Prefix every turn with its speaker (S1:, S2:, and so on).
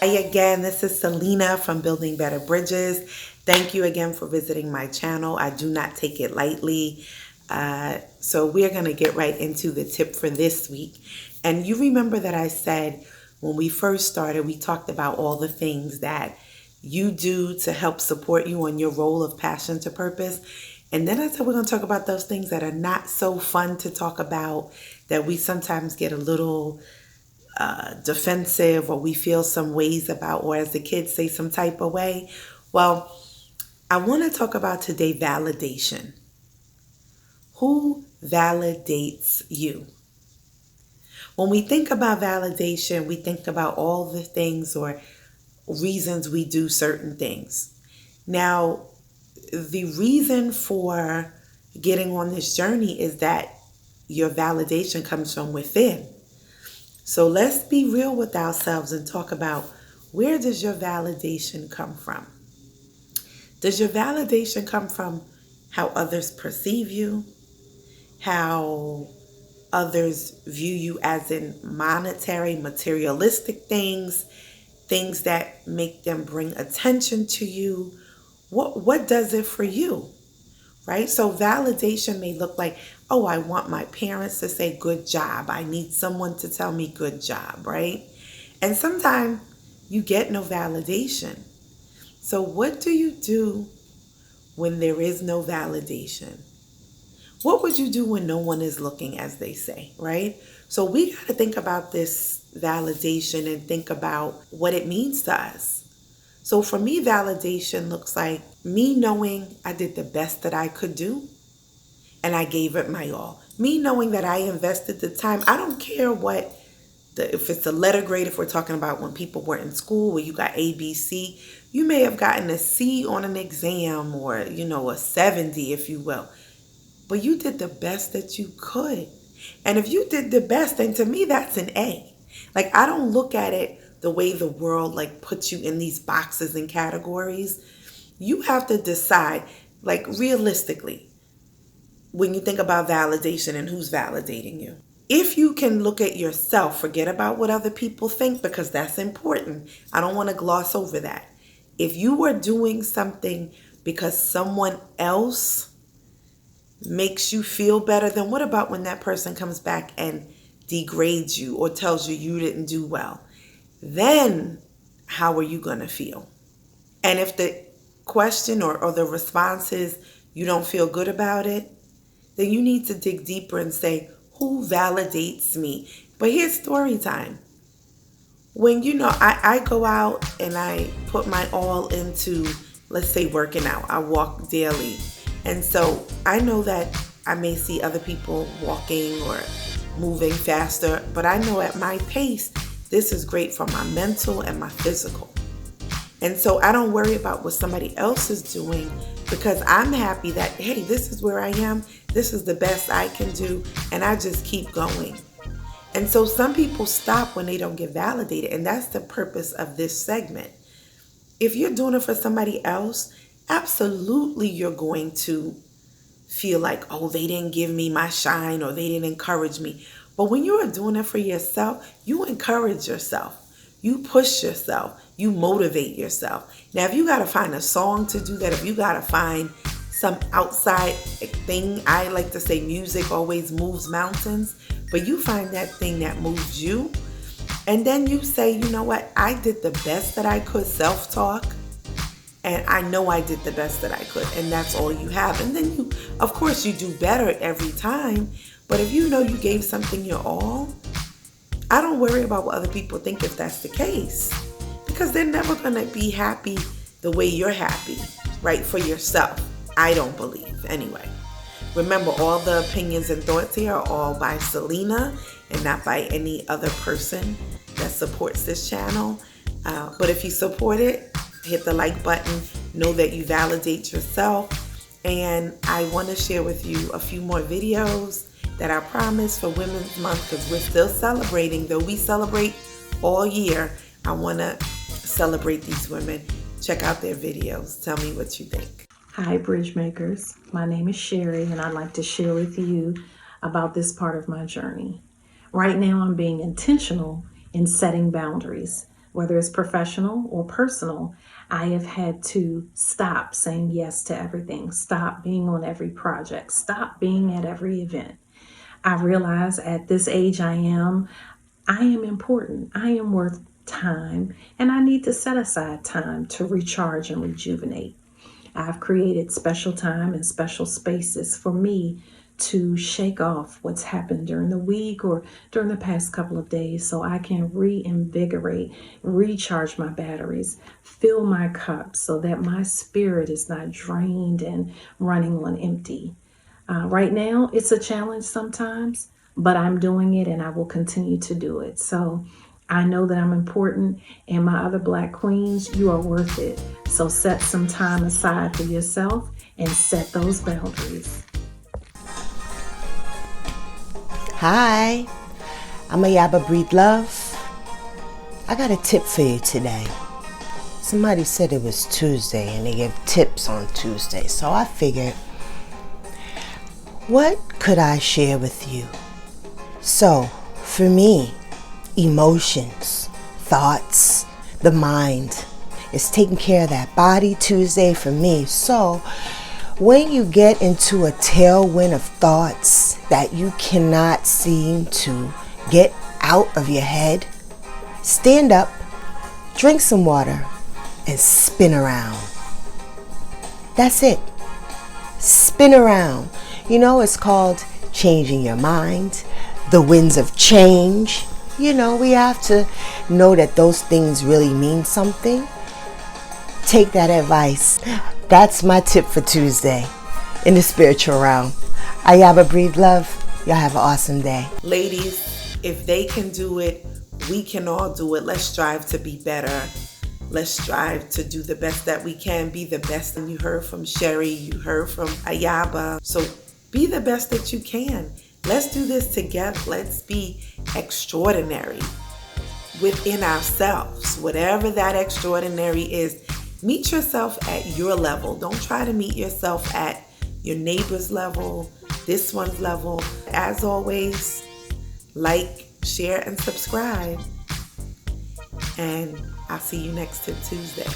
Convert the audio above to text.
S1: Hi again, this is Selena from Building Better Bridges. Thank you again for visiting my channel. I do not take it lightly. So we're going to get right into the tip for this week. And you remember that I said when we first started, we talked about all the things that you do to help support you on your role of passion to purpose. And then I said we're going to talk about those things that are not so fun to talk about, that we sometimes get a little defensive, or we feel some ways about, or as the kids say, some type of way. Well, I want to talk about today validation. Who validates you? When we think about validation, we think about all the things or reasons we do certain things. Now, the reason for getting on this journey is that your validation comes from within. So let's be real with ourselves and talk about, where does your validation come from? Does your validation come from how others perceive you? How others view you as in monetary, materialistic things, things that make them bring attention to you? What does it for you? Right? So validation may look like, oh, I want my parents to say good job. I need someone to tell me good job, right? And sometimes you get no validation. So what do you do when there is no validation? What would you do when no one is looking, as they say, right? So we got to think about this validation and think about what it means to us. So for me, validation looks like me knowing I did the best that I could do and I gave it my all. Me knowing that I invested the time. I don't care if it's a letter grade, if we're talking about when people were in school where you got A, B, C, you may have gotten a C on an exam, or, a 70, if you will. But you did the best that you could. And if you did the best, then to me, that's an A. Like, I don't look at it the way the world puts you in these boxes and categories. You have to decide, realistically, when you think about validation and who's validating you. If you can look at yourself, forget about what other people think, because that's important. I don't want to gloss over that. If you are doing something because someone else makes you feel better, then what about when that person comes back and degrades you or tells you you didn't do well? Then how are you going to feel? And if the question or the response is you don't feel good about it, then you need to dig deeper and say, who validates me? But here's story time. When, I go out and I put my all into, let's say, working out. I walk daily. And so I know that I may see other people walking or moving faster, but I know at my pace, this is great for my mental and my physical. And so I don't worry about what somebody else is doing, because I'm happy that, hey, this is where I am. This is the best I can do. And I just keep going. And so some people stop when they don't get validated. And that's the purpose of this segment. If you're doing it for somebody else, absolutely you're going to feel like, oh, they didn't give me my shine, or they didn't encourage me. But when you are doing it for yourself, you encourage yourself. You push yourself. You motivate yourself. Now, if you got to find a song to do that, if you got to find some outside thing, I like to say music always moves mountains, but you find that thing that moves you. And then you say, you know what? I did the best that I could, self-talk. And I know I did the best that I could. And that's all you have. And then you, of course, you do better every time. But if you know you gave something your all, I don't worry about what other people think if that's the case, because they're never going to be happy the way you're happy, right? For yourself. I don't believe, anyway. Remember, all the opinions and thoughts here are all by Selena and not by any other person that supports this channel. But if you support it, hit the like button. Know that you validate yourself. And I want to share with you a few more videos that I promised for Women's Month, because we're still celebrating. Though we celebrate all year, I want to celebrate these women. Check out their videos. Tell me what you think.
S2: Hi, Bridge Makers. My name is Sherri, and I'd like to share with you about this part of my journey. Right now, I'm being intentional in setting boundaries. Whether it's professional or personal, I have had to stop saying yes to everything, stop being on every project, stop being at every event. I realize at this age I am important. I am worth time, and I need to set aside time to recharge and rejuvenate. I've created special time and special spaces for me to shake off what's happened during the week or during the past couple of days so I can reinvigorate, recharge my batteries, fill my cup so that my spirit is not drained and running on empty. Right now, it's a challenge sometimes, but I'm doing it and I will continue to do it. So I know that I'm important, and my other Black queens, you are worth it. So set some time aside for yourself and set those boundaries.
S3: Hi, I'm Ayababreathe Love. I got a tip for you today. Somebody said it was Tuesday and they give tips on Tuesday, so I figured, what could I share with you? So, for me, emotions, thoughts, the mind is taking care of that body Tuesday for me. So, when you get into a tailwind of thoughts that you cannot seem to get out of your head, stand up, drink some water, and spin around. That's it. Spin around. You know, it's called changing your mind, the winds of change. You know, we have to know that those things really mean something. Take that advice. That's my tip for Tuesday in the spiritual realm. Ayababreathe Love. Y'all have an awesome day.
S1: Ladies, if they can do it, we can all do it. Let's strive to be better. Let's strive to do the best that we can, be the best. And you heard from Sherri, you heard from Ayaba. So be the best that you can. Let's do this together. Let's be extraordinary within ourselves. Whatever that extraordinary is, meet yourself at your level. Don't try to meet yourself at your neighbor's level, this one's level. As always, like, share, and subscribe. And I'll see you next Tuesday.